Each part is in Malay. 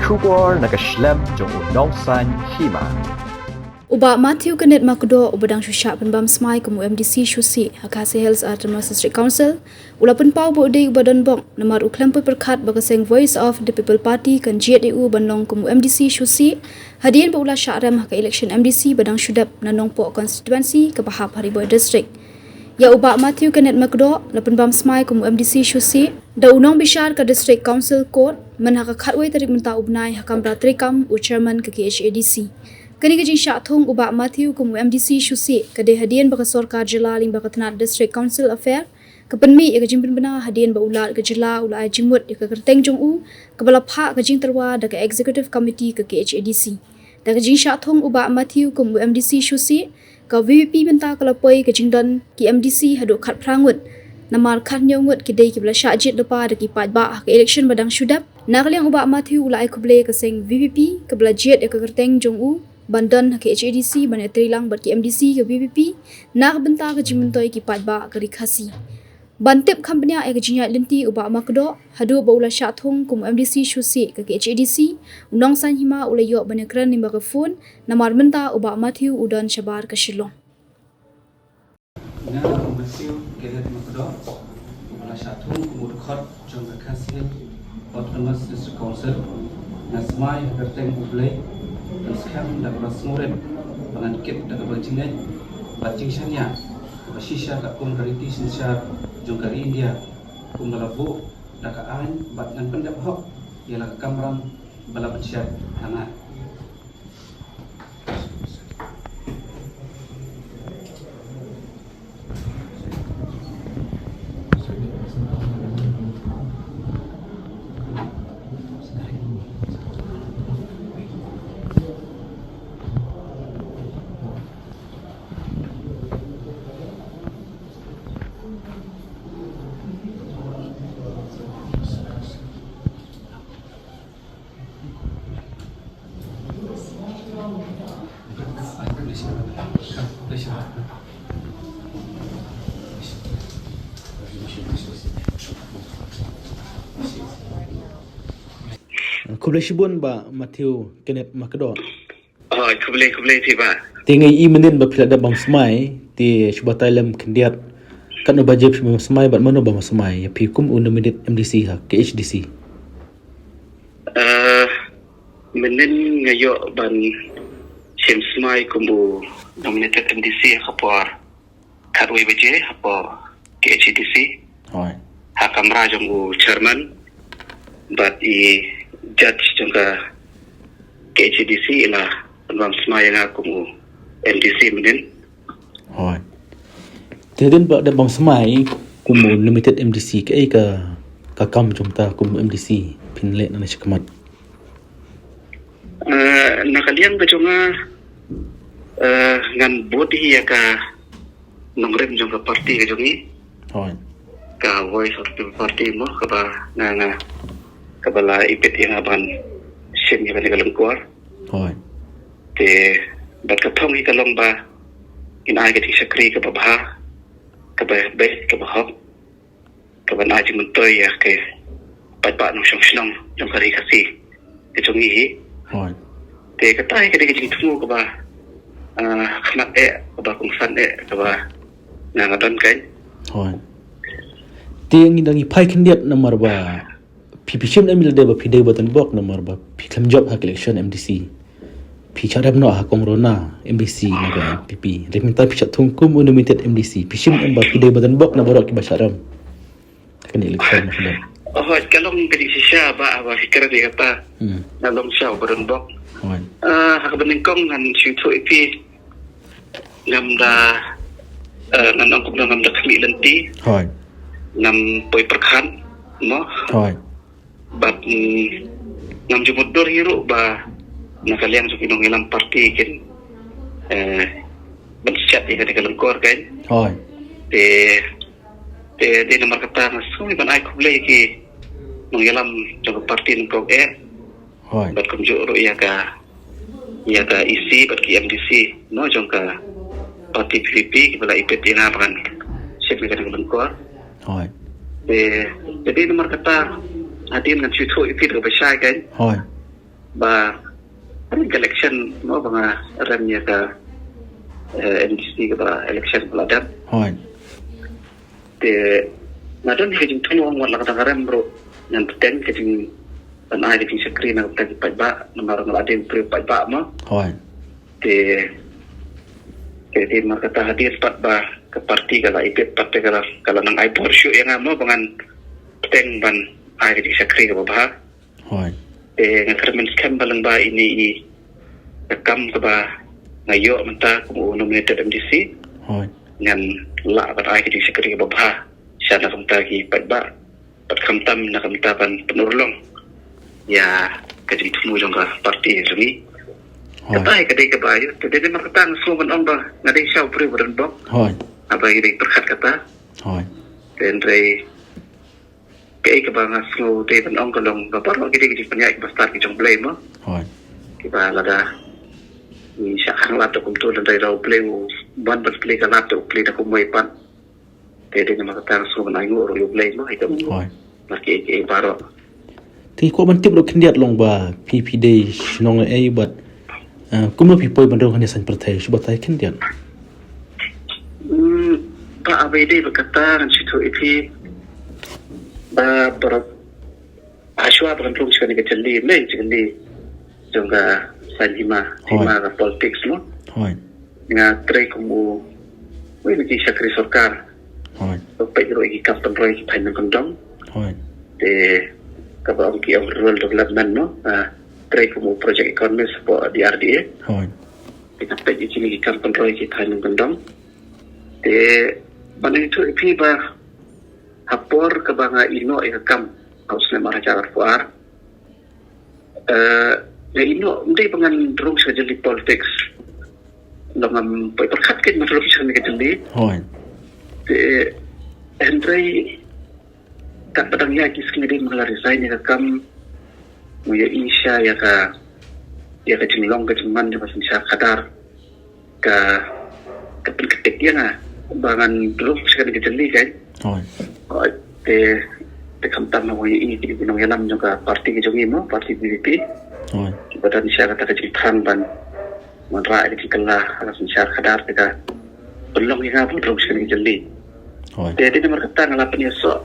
Shubor nakaslem jong unong san hima. Uba Matthew Kanet Makdo ubadang shusha penbam smai kumu MDC Shusi Hakase Health Artemis District Council ulapun pau bo de ubadan bong namar uklampu perkhat bagaseng Voice of the People Party kan JDU banlong kumu MDC Shusi hadian ba ula sya'ram haka election MDC badang syudap nanong po constituency ke Bahap Hariboy District. Ya uba Matthew Kanet Makdo lapun bam smai kumu MDC Shusi da unong bishar ke District Council Court menhaka khatway tarik menta ubnai hakam ratrikam u chairman ke KHADC. Kani kajing syathong uba Matthew kumu MDC Shusi kade hadian baka sorkar jela ling baka tanat District Council Affair kepenmi ya kajing penbena hadian ba ular ke jela ula jimut ya ke kerteng jong u kebala pha kajing terwa da ke Executive Committee ke KHADC. Da kajing syathong uba Matthew kumu MDC Shusi ka VVP benta kalapoi kajing don ki MDC hadu khat prangut namar khat nyongut ki dei ki bala syajit lepa da ki pat ba ke election badang syudap nakaliang uba Matthew ula ai kuble ke seng VVP ke bala jet ya ke kerteng jong u bandan ke HADC bane trilang ber ki MDC ke VVP nak benta ke jimentoi ki pat ba ke rikhasi bantip company ai ke jinya lenti uba makdo hadu ba ula syathong kum MDC Shusi ke HADC unong san hima ula yo bane kran nimba ke phone namar menta uba Matthew udan shabar ke Shillong na Matthew Kanet Makdo ula syathong kum khot jong ke khasil Autonomous District Council na smai kerteng ublai dan sekarang dah beras murid dengan kit dah berjinggai berjing syanya bersisha kat pun kariti sinsya jong kari India pun balabu dah kaan bat dengan pendap hok ialah kamram bala bersiap hangat. Kublai shibun ba Matthew Kanet Makdo. Oh, kublai tiba. Tingai I menin ba pila da bang smai ti shubatai lam kendiat kan no bajib bang smai ba mano bang smai ya pikum unamidit MDC ha KHDC. Menin ngayo ban sim smai kumbu nominated MDC kapor karwe baje apa KHDC. Hoi. Hakamra jong chairman but I judge jongka KHDC ila bang smai nga kumbu MDC menin. Hoi. Tidin ba da bang smai kumu limited MDC ke ka kam jumta kumu MDC pinle na shikamat. Nakaliang ba jonga ngan bodi ya ka nongrem jongka parti ka jongi. Hoi. Ka Voice of the Party mo ka ba nga kabala ipit yang aban sim yang kalong kuar. Hoi. Te bat ka thong ikalong ba inai ka tisakri ka babha ka ba ka bahok ka ba na jimuntoy ya ke pat nong song jong kari kasi ke jongi. Hoi. Te katay ka di tumu ka ba khanak ka ba kung san ka ba nangadon kay. Hoi. Tiang indangi pai kendiat nomor ba PPCM amil de ba pide batan bok nomor ba pikam job hak election MDC picharam no ha kongrona MDC naga PP reminta pichat thungkum unlimited MDC PCM ba pide batan bok na borok ki basaram kan election na. Oh, kalong kadi siya ba fikir dia kata nalong siya baron bok. Hoi. Hakabaning kong ngan syuto ipi ngamda nang kong ngamda kami lenti. Hoi. Nam poi perkhan mo. Hoi. But nam jumudur hiro ba nakaliang sa kinong ilang party kin bansyat ya kadi kalengkor kan. Hoi. Te nomor kata na so iban ay kublay ki nung ilang jong party ng kong Hoi. Bat kum juro ya ka isi bat ki MDC no jong ka parti PVP ki bala ipet ina pan chef ni kan kalengkor. Hoi. Jadi nomor kata hadir dengan cucu itu berbesar kan. Hoi. ba election mo banga remnya ka MDC ka ba election peladap Hoi. te ngadon hejing tulong wala ka rem bro yang penting hejing ban ai hejing sekri na ka pa ba namar ngade pre pa ba mo Hoi. te di markata hadir pat ba ke parti kala ipet parti kala nang ai porsyu yang mo bangan penting ban ai hejing sekri ka ba Hoi. Ngermen scam balang ba ini rekam ke ba ngayo menta kumu nominated MDC Hoi. ngan la ba ai ki sekri ke ba sana kamta ki pat ba pat kamtam na kamta ban penurlong ya kadi tumu jong ka parti sumi Hoi. katai kadi ke ba yo tede markatang suman on ba ngadai syau pri bodan ba Hoi. apa ini perkat kata Hoi. dan re kay ka ba nga slow day ban ong kalong ba parlo gidi panya ka start ki jong blame mo Hoi. kita lada ni syakang laptop untuk dan dari rau play ban play ka laptop play na kumay pan pwede na makatang so man ayo ro play mo ito Hoi. maski ke paro Thì ko man tip ro kindiat long ba PP day shnong ai but kuma pipoi ban ro kan san perthai shubatai kindiat. pa abede berkata kan situ itu ba ber aswa berantong sekali ke jeli le jeli jongga salima tema ka politics mo Hoi. nga try kumu ini ki sakri sarkar Hoi. pa iro iki kapten roy ki pain kondong Hoi. de kaba ki rural development no try kumu project economy support di RDA Hoi. kita pa iki ni kapten roy ki pain kondong de bana itu ipi ba hapor kabanga ino ikam hausna maracara fuar ya ino ndai pangan drong saja di politics longam perkat ken masalah bisa ni keteli Hoi. de Andre tak padang ya kis kini mengalari saya ni kam muya insya ya ka jenglong ke jeman dia masih bisa kadar ka ketik dia na bangan drong sekali keteli kan Hoi. te kamtam na muya ini di binong yalam juga parti ke jongi mo parti BBP Hoi. badan isya kata kejitang ban manra di kelah alas insya kadar kita belum ingat drong sekali keteli Hoi. jadi nomor kata ngalapan ya so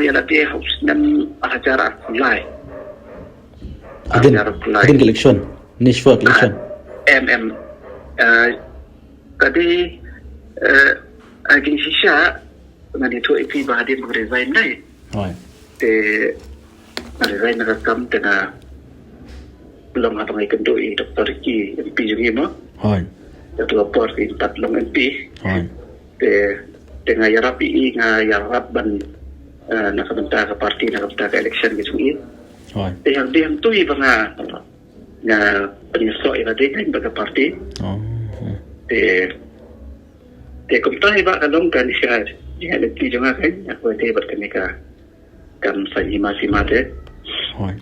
ya nanti harus dan acara mulai Adin election. Nishwa election. MM tadi agin sisa dengan itu IP bahadir resign dai Hoi. te resign nakam tena belum apa ngai kendoi Dr. Ki MP juga mo Hoi. itu lapor ke tatlong MP Hoi. te dengan yarap i nga yarap ban nakabenta ka parti nakabenta ka election gitu ini Hoi. yang tu iba nga penyesuaian yang ada kan baga parti Oh. te kumta iba kalong kan siya yang ada di jangan kan aku ada berkenika kan saya masih mate Hoi.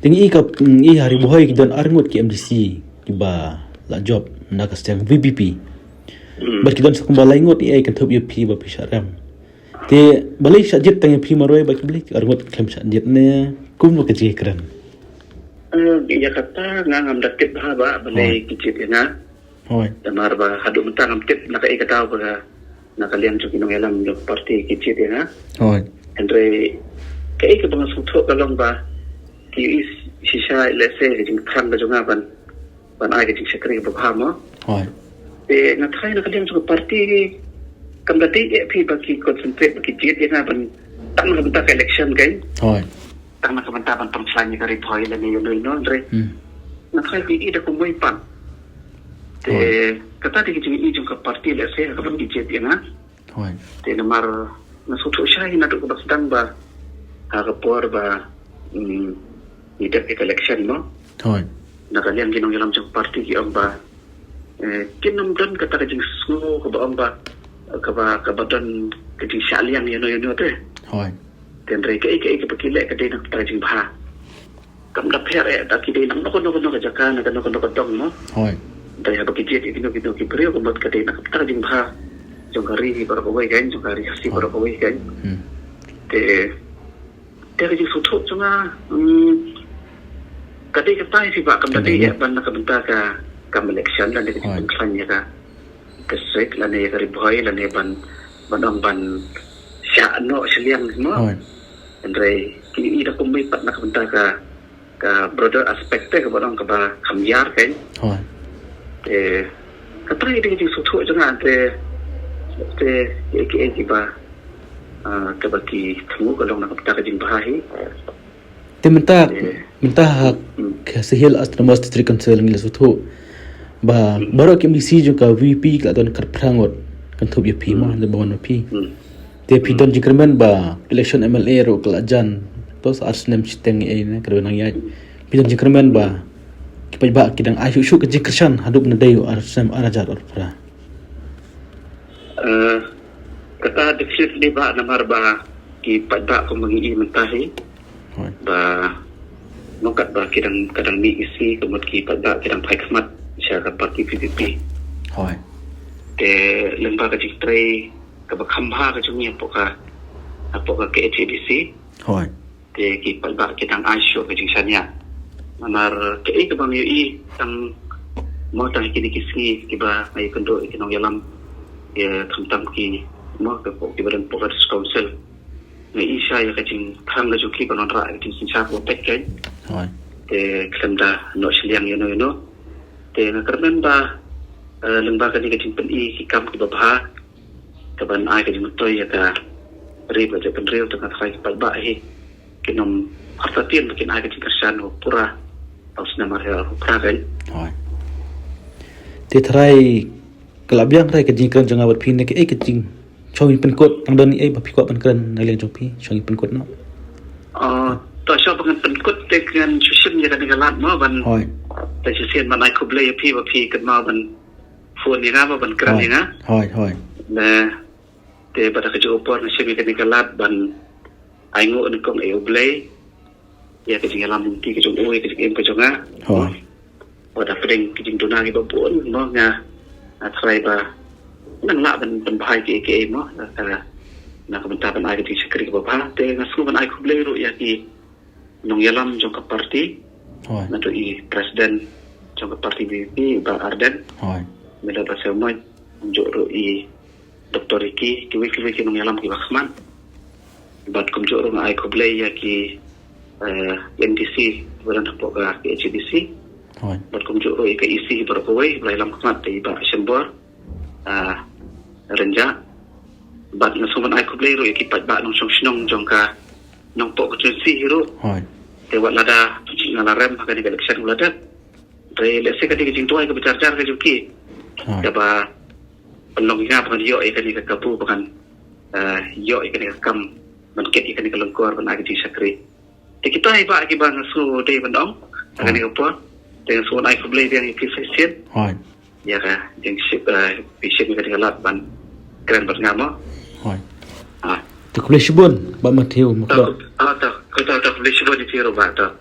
Tingi i hari buhay ki don arngot ki MDC ki ba la job nakas yang VBP. Bar ki don sa kumbalay ngot i kan thup UP ba pisharam. Te balai sajit tang UP maroy ba ki balik arngot kem sajit ne kum lo ke kran. dia kata ngam dapat bahaba balai kicit na Hoi. damar ba hadu mentang ngam tip nak kata ba nakalian cuki nong elam do parti kicit na Hoi. Andre kay ka bang suto kalong ba ki sisa lese jing khan ba jonga ban ai jing sekri ba phama Hoi. na thai na kalian cuki parti kam dati pi ba ki concentrate ba ki jit na ban tang na benta election kan Hoi. tang na benta ban pamslanya kari thoi la ni no Andre na thai ki ida ko moi pan te kata di jing i jung ka parti lese ka ban ki jit na Hoi. te namar na suto siya hinadok ba sedang ba harapor ba tidak election mo Hoi. nakalian ginong yalam jang parti ki ba kinom dan kata jing snu ko ba kabadan kajing syalian yano te Hoi. ten re ke pakile ka din kata jing ba kam da phere da ki din no ka jaka na no dong mo Hoi. dai ha bakije ki ki brio ko mat ka din kata jing ba jong hari bara ko kan jong hari hasi bara ko kan te jing sutu jonga Kati kata si Pak kembali ya ban kebentar ka election dan di kesan ya ka kesek lan ya riboy lan ya ban syakno seliang semua. Andre kini ida kumai pat nak kebentar ka broader aspekte ka ban ka ba kamyar kan. Kata ini di suatu jangan te ba kabaki temu kalau nak kebentar ka jing bahahi. Minta ke Sahel Autonomous District Council ngila sutu ba baru MDC juga VP ka don karprangot kan thub ya pi ma de bawan pi te pi don jikremen ba election MLA ro kalajan tos arsnem chiteng e ne karo nang ya pi don jikremen ba kipai ba kidang ayu shu ke jikrshan hadup na dayu arsnem arajar orpra kata deksif ni ba namar ba ki pada ko mangi mentahi ba nokat ba kadang ni isi kemut ki pada kadang pai khmat syara parti PPP te lembaga jitrai ka ba khamba ka jungnya poka ke HDC te ki pada kadang asyo ka jingsanya manar ke ka bang ui tang mo tang kini kisi ki ba ai kendo kinong yalam ya thamtam ki mo ka po ki badan poka council ni isa ya kacing khang ga juki konon ra kacing sinsa ko pek kan te klemda no siliang yo te ngakarmen ba lembaga ni kacing pen i hikam ki babha kaban ai kacing metoy ya ka ri ba je penreu tengah khai palba hi kinom artatin makin ai kacing kersan pura aus nama ya pura kan te trai kelabiang trai kacing kan jangan berpindah ke kacing chong pen kot tang don ai ba pi ko ban kan na leng chong pi chong pen kot no to sho bangan pen kot te kan chusim ya kan galat ma ban te chusim man ai kuble ya pi ba pi kan ma ban phone ni ga ba ban kran ni ga na te ba ta jo por na shimi kan galat ban ai ngo ni kong ai uble ya ke jing lam ti ke jong oi ke jing em ke jonga ba da pedeng ke jing dona ni ba pun mo nga atrai ba nang la ban bahai ke mo na kebentar ban ai di sekri ke bapa te ngasu ban ai kuble ru ya ki nong yalam jong ka parti na to i presiden jong ka parti BP ba Arden mela ba semoi jo ru i Dr. Iki ki wiki nong yalam ki bakhman bat kum jo ru ai kuble ya ki NDC badan pok ka HDC bat kum jo ru i ke isi berkoi ba yalam khmat te ba sembor renja bat na suman ai kuble ro ikipat ba nong snong jongka nong pok konstitusi hiro te wat lada ngala rem ka di election ulada re lese ka di jing tuai ka bicar-car ka juki da ba penong nga pa yo e ka di ka kapu kan yo e ka di kam man ket e ka di ka lengkor ban agi sakri te kita ai ba ki ba ngasu de bandong ka di apa te suman ai kuble yang ikifisien ya ka jeng sip bisip ka di galat ban keren bernama tu boleh sebut ba Matthew tak boleh sebut di tiro ba tak